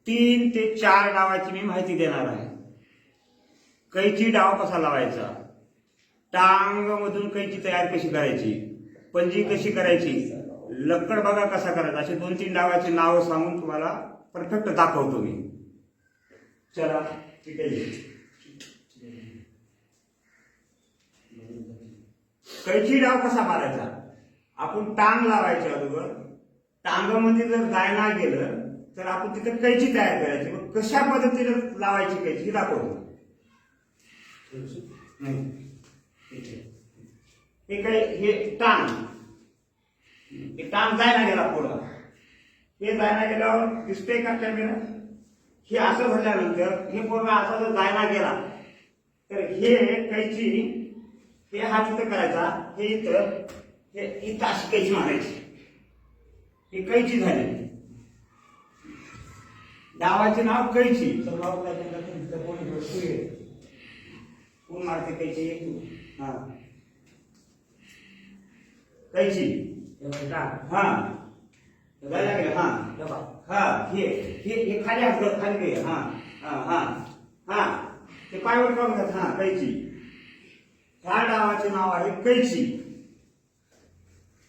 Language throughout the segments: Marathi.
तीन ते चार डावाची मी माहिती देणार आहे. कैची डाव कसा लावायचा, टांग मधून कैची तयार कशी करायची, पंजी कशी करायची, लक्कड बघा कसा करायचा, असे 2-3 डावाची नाव सांगून तुम्हाला परफेक्ट दाखवतो मी. चला ठीक आहे. कैची डाव कसा मारायचा, आपण टांग लावायची अगोदर. टांगामध्ये जर गायना गेलं तर आपण तिथे कैची तयार करायची. मग कशा पद्धतीने लावायची कैची दाखवतो. हे काय, हे टांग, हे टांग जायला गेला पुढं, हे जायला गेल्यावर दिसतंय का कॅमेरा. हे असं झाल्यानंतर हे पूर्ण असा जर जायला गेला तर हे कैची, हे हात इथं करायचा, हे इथं, हे इथं अशी कैची मारायची. ही कैची झाली. डावाचे नाव कैची. कोण मारते कैची. हा कैची. हा जायला गेलं. हा हा हे हे खाली हात खाली घे. हा हा हा हा ते पायवर काढून घ्या. हा कैची. ह्या डावाचे नाव आहे कैची.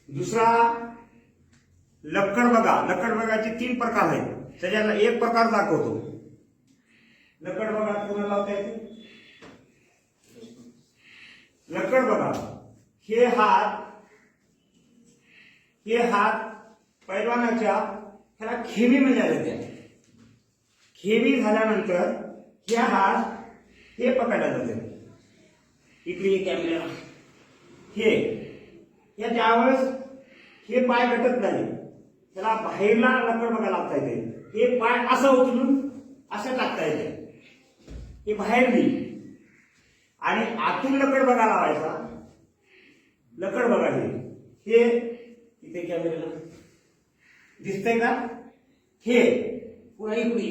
दुसरा लक्कड बघा. लक्कड बघाचे 3 प्रकार आहेत. त्याच्यातला एक प्रकार दाखवतो. लक्कड बघा कोणाला लावता येते. लक्कड बघा, हे हात पैलवानाच्या ह्याला खेमी म्हणजे जाते. खेमी झाल्यानंतर हे हात हे पकडला जाते. इकडे कॅमेरा. हे या त्यावेळेस हे पाय घटत नाही, त्याला बाहेरला लक्कड बघा लागता येते. हे पाय असं उचलून असं टाकता येते, हे बाहेर नाही. आणि आतून लक्कड बघा लावायचा. लक्कड बघा हे इथे कॅमेऱ्याला दिसतंय का. हे पुन्हा इकडे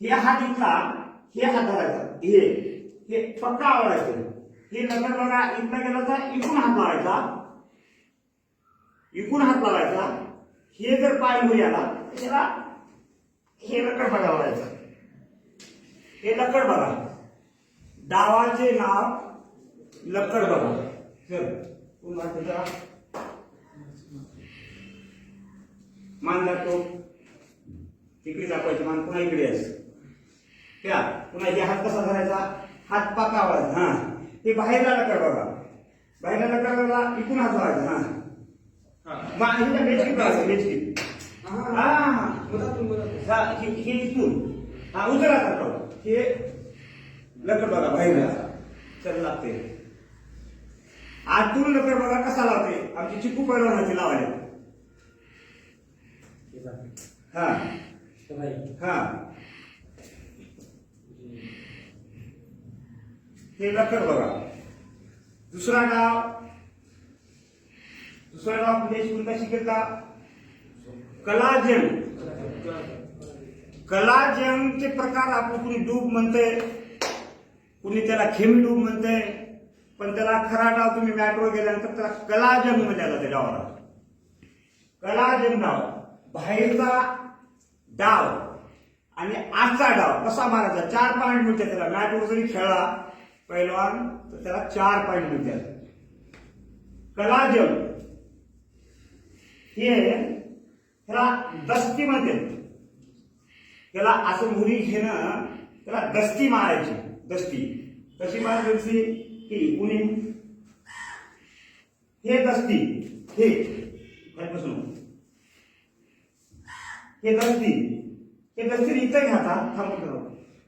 हे हात इथला, हे हात धरायचा. हे पक्का आवडायचं. हे लक्कड बघा इथला गेला तर इकडून हात लावायचा, इकडून हात लावायचा. हे जर पाय मध्ये आला तर त्याला हे लक्कड बघा लावायचं. हे लक्कड बघा. डावाचे नाव लक्कड बघा. चल पुन्हा मान दाखव. इकडे दाखवायचं मान, पुन्हा इकडे त्या पुन्हा हे हात कसा धरायचा, हात पाकावायचा. हा हे बाहेरला लक्कड बघा. बाहेरला लक्कड बघा, इकडून हात लावायचा. हे इथून हा उजळा करतो. हे लक्कड बघा बाहेरला चल लागते. आतून लक्कड बघा कसा लावते. आमची चिकू पैलवानाची लावायला. हा हा हे लक्कड बघा. दुसरा डाव पुढे कोणता शिकता. कलाजंग. कलाजंगचे प्रकार आपण कुणी डूब म्हणते, कुणी त्याला खेमी डूब म्हणते. पण त्याला खरा डाव तुम्ही मॅटवर गेल्यानंतर त्याला कलाजंग म्हणल्या जाते डावाला. कलाजंग डाव बाहेरचा डाव आणि आजचा डाव कसा मारायचा. 4 पॉईंट मिळतात त्याला. मॅटवर जरी खेळला पैलवान तर त्याला 4 पॉईंट मिळतात. कलाजंग हे त्याला दस्ती म्हणते. त्याला असं मुली घेणं, त्याला दस्ती मारायची. दस्ती कशी मारायची की कुणी हे दस्ती, हे दस्ती इथं घ्यायचा. थांबून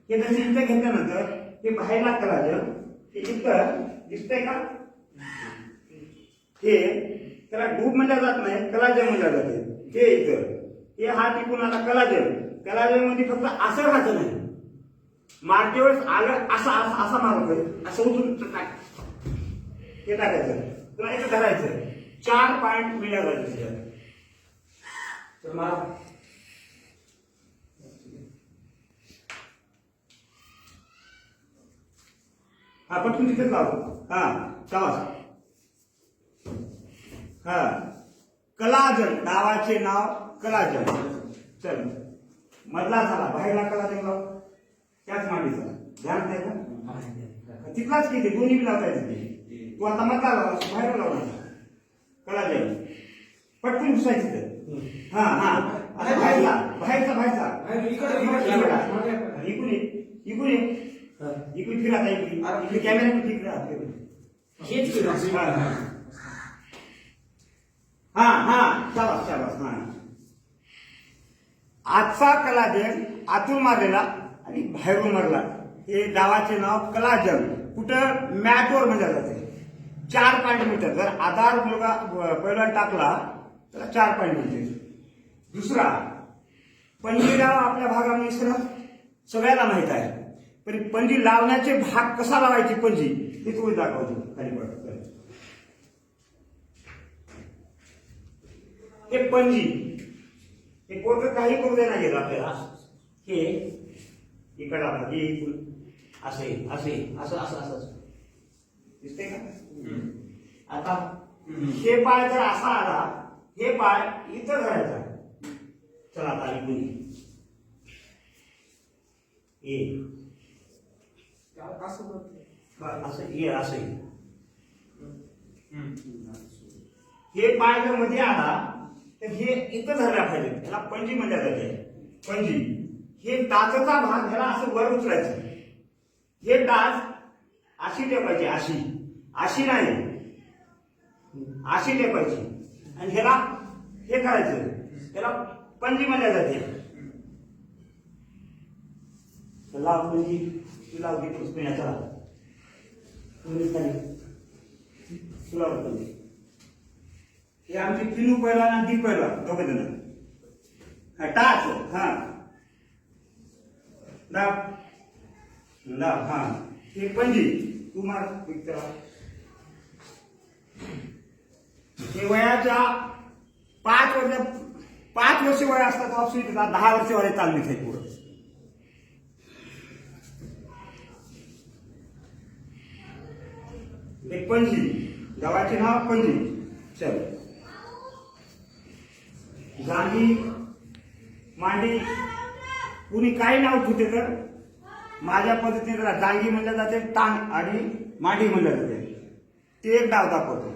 हे दस्ती इथं घेतल्यानंतर हे बाहेरला करायचं. हे इथं दिसतंय का. हे त्याला डूब म्हणल्या जात नाही, कलाजंग म्हणल्या जाते. हे इथं हे हात इकडून आला कलाजंग. कलाजंग मध्ये फक्त असं राहायचं नाही, मारते वेळेस आलं असं असा मारत असं उचलून हे टाकायचं. तुला इथं धरायचं. 4 पॉईंट मिळल्या जाते त्याच्यात. तर मार. हा पटकन तिथेच लावतो. हा शाबास. हा कलाजल, डावाचे नाव कलाजल. चल मधला झाला बाहेरला कलाजल लाव, त्याच मांडीचा ध्यान आहे का तिथलाच किती दोन्ही बी लावता येते. तू आता मधला लावा बाहेर लावणार कलाजल पटकन घुसायचं तर. हा हा आता बाहेरला बाहेरचा इकडून इकडून इकडून फिरा आता इकडे कॅमेरा ठीक राहा. हा हा शाबास शाबास. हा आजचा कलाजल आतून मारलेला आणि बाहेरून मारला हे डावाचे नाव कलाजल. कुठं मॅटवर म्हणजे जाते. 4 पॉईंट मिळतात. जर आधार मुलगा पहिला टाकला तर 4 पॉईंट मिळते. दुसरा पंजी डाव आपल्या भागामध्ये सगळ्याला माहित आहे, पण पंजी लावण्याचे भाग कसा लावायची पंजी हे तुम्ही दाखवतो खाली पडत. हे पंजी हे पोरग काही करू देणार गेलं आपल्याला. हे इकडे आला हे असे असे असं असं असं दिसते का. आता हे पाय जर असा आला, हे पाय इथं धरायचा. चला आता इकडून असं ये असं हे पाय जर मध्ये आला तर हे इथं धरला पाहिजे. त्याला पंजी म्हणल्या जाते. पंजी हे टाचचा भाग ह्याला असं वर उचलायचं. हे टाच अशी टेपायची, अशी अशी नाही अशी टेपायची आणि ह्याला हे करायचं. त्याला पंजी म्हणल्या जाते. लाव पंजी तुला पुण्याचा तुला पंजी. हे आमचे पिनू पहिला आणि दी पहिला दोघे जण. टाच हा दाब हा हे पंजी तू मार पिक्चर. हे वयाच्या 5 वर्ष वय असतात ऑप्शन 10 वर्ष वय चालली आहे पुढं. हे पंजी गावाचे नाव पंजी. चल जांगी मांडी कुणी काही नाव ठेवते तर माझ्या पद्धतीने त्याला जांगी म्हणल्या जाते, टांग आणि मांडी म्हणल्या जाते. ते एक डाव दाखवतो.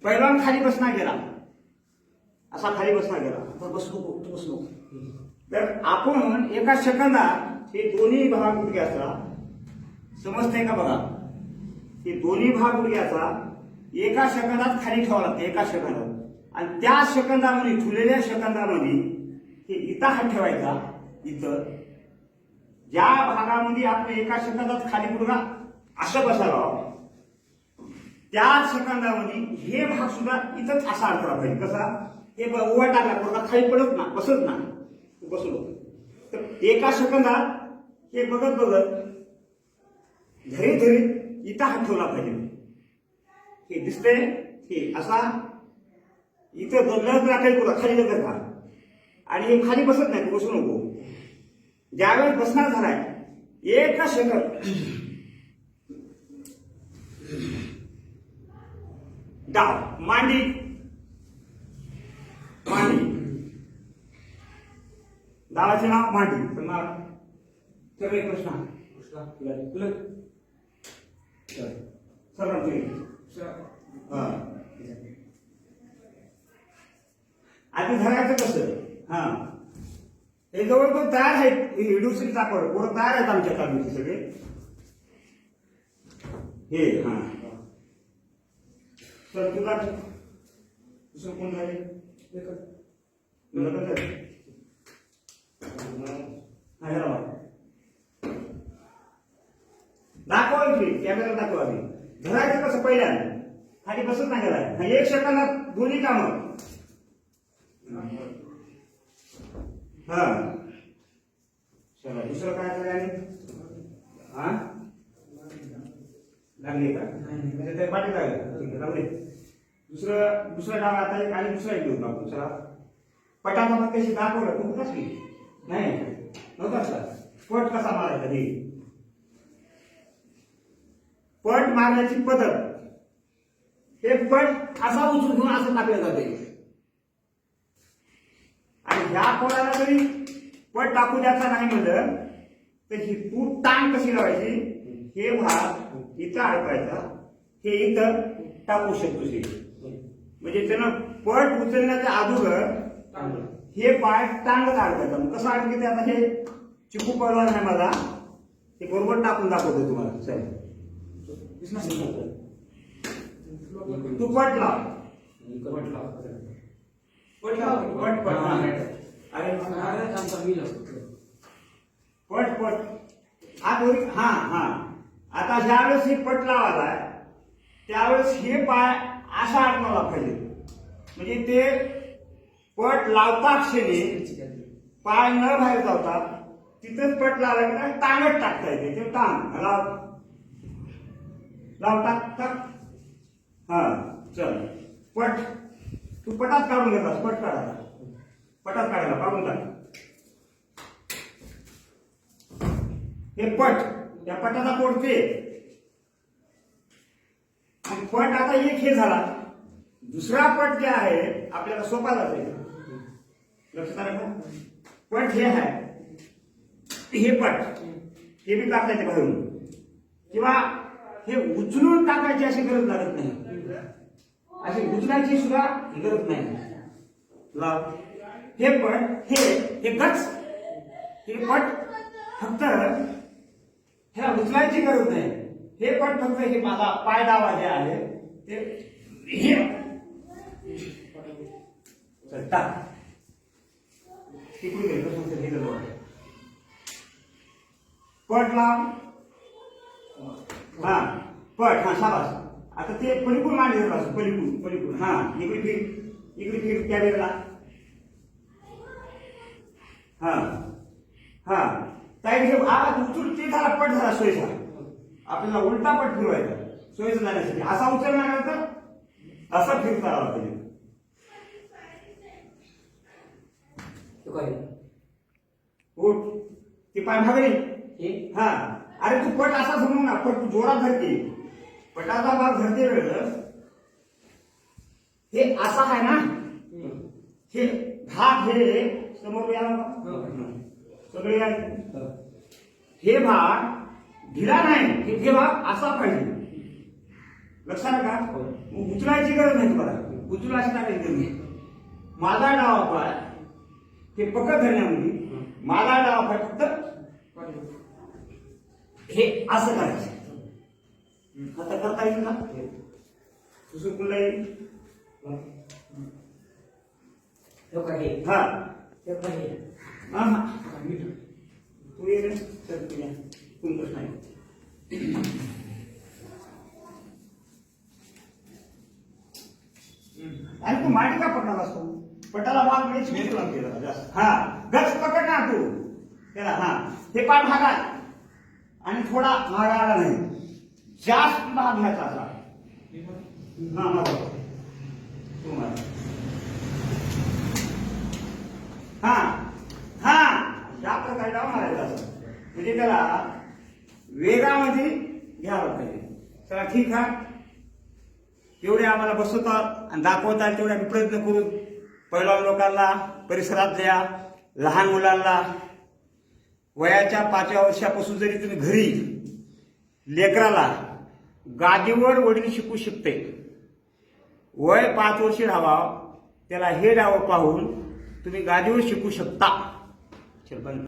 पहिलवान खाली बसना गेला, असा खाली बसना गेला तर बसू नको. तर आपण एका सेकंदात हे दोन्ही भाग गुडघ्याचा समजते का बघा. हे दोन्ही भाग गुडघ्याचा एका सेकंदात खाली ठेवावा लागते. एका सेकंदात. आणि त्या सेकंदामध्ये ठेवलेल्या सेकंदामध्ये हे इथं हात ठेवायचा. इथं ज्या भागामध्ये आपण एका सेकंदात खाली गुडघा असं बसावं त्या सेकंदामध्ये हे भाग सुद्धा इथंच असा अडकला पाहिजे. कसा हे उभा टाकला गुडघा खाली पडत ना बसत ना बसलो तर एका सेकंदात हे बघत बघत धरी धरी इथं हात ठेवला पाहिजे. हे दिसते हे असा इथं लग राखायची तुला खाली लगत का आणि हे खाली बसत नाही तू बसू नको. ज्यावेळेस बसणार झालाय एका सेकंद डाव मांडी मांडी डावाचे नाव मांडी. पण सगळे कृष्णा आधी धरायचं कसं. हा हे जवळजवळ तयार आहेत. हिडूसरी चाकवर पोरं तयार आहेत आमच्या तालुक्याचे सगळे. हे हा तर तुला दुसरं कोण झाले दाखवा कॅमेरा दाखवा. आधी धरायचं कसं पहिल्यांदा खाली बसत नाही गेलाय. एक सेकंदात दोन्ही कामं. हा चला दुसरं काय करायला हा लागले का म्हणजे पाठी लागले. दुसरं डाव आता एक आणि दुसरा एक घेऊन आपण. चला पटापट कशी दाखवलं तू कुठंच की नाही नव्हता पट कसा मारायचा हे पट मारण्याची पद्धत, हे पट असा उचलून घेऊन असं टाकलं जाते आणि ह्या कोणाला जरी पट टाकू द्यायचा नाही म्हणलं तर ही तू टांग कशी लावायची, हे भाग इथं अडकायचा, हे इथं टाकू शकतो. म्हणजे त्यानं पट उचलण्याच्या अगोदर हे पाय टांगत अडकायचा. मग कसं अडकते आता हे चिकू पडला नाही मला, ते बरोबर टाकून दाखवतो तुम्हाला. चल तू पट लाव, पट पट अरे पट पट हा हा. आता ज्यावेळेस हे पट लावायला त्यावेळेस हे पाय असा अडकवला पाहिजे. म्हणजे ते पट लावता क्षणी पाय न बाहेर जाता तिथंच पट लावला की टांगत टाकता येते. ते टांग लाव लाव टाक टाक. हा चल पट तू पटात काढून घेतलास, पट काढायला, पटात काढायला काढून टाक. हे पट या पटाचा कोडते आणि पट आता एक हे झाला. दुसरा पट जे आहे आपल्याला सोपा जाते. लक्षात आलं का? पट हे आहे, हे पट हे बी टाकता येते बाहेरून, किंवा हे उचलून टाकायची अशी गरज लागत नाही, अशी उचलायची सुद्धा गरज नाही. लाव हे पट हे गच, हे पट फक्त ह्याला उचलायची गरज नाही. हे पट फक्त हे माझा पाय डावा जे आहे ते हे टाक तिकडून घ्यायचं. पट लाव, हा पट, हा शाबास. आता ते पलीकडून मांडले जातात, पलीकडून हा इकडे फिर कॅमेराला. हा हा ताई घेऊ आज उचलून ते झाला पट झाला सोयीचा. आपल्याला उलटा पट फिरवायचा सोयीचा जाण्यासाठी. असा उचलणार तर असा फिरता आला पाहिजे. उठ ते पाय भागले. हा अरे तू पट असा समजू ना, पट तू जोरात धरते, पटाचा भाग धरते वेळेस हे असा आहे ना, हे भाग हे समोर या सगळे हे भाग ढिला नाही, हे भाग असा पाहिजे. लक्षात का? उचलायची गरज नाही तुम्हाला, उचलू अशी टाकायची गरज नाही. माझा डावा पाय हे पकड धरण्यामध्ये, माझा डावा पाय फक्त हे असं करायचं. आता करता येईल ना? दुसरं कुठला येईल? हा तू ये रे सर, तुमचंच नाही. आणि तू माटी का पडणार असतो? पटाला भाग म्हणजे शिकू लागते जास्त. हा गच पकड ना तू त्याला. हा हे पाय भागा आणि थोडा मागायला नाही, जास्त भाग घ्यायचा असा. हा मागा तू मारा. हा हा या प्रकारे डाव मारायचा असं. म्हणजे त्याला वेगामध्ये घ्यायला पाहिजे. चला ठीक आहे, एवढे आम्हाला बसवतात आणि दाखवतात तेवढे आम्ही प्रयत्न करू. पहिल्या लोकांना, परिसरातल्या लहान मुलांना वयाच्या 5व्या वर्षापासून जरी तुम्ही घरी लेकराला गादीवर वडील शिकू शकते. वय 5 वर्षे राहावं त्याला हे डाव पाहून तुम्ही गादीवर शिकू शकता. चल बंद.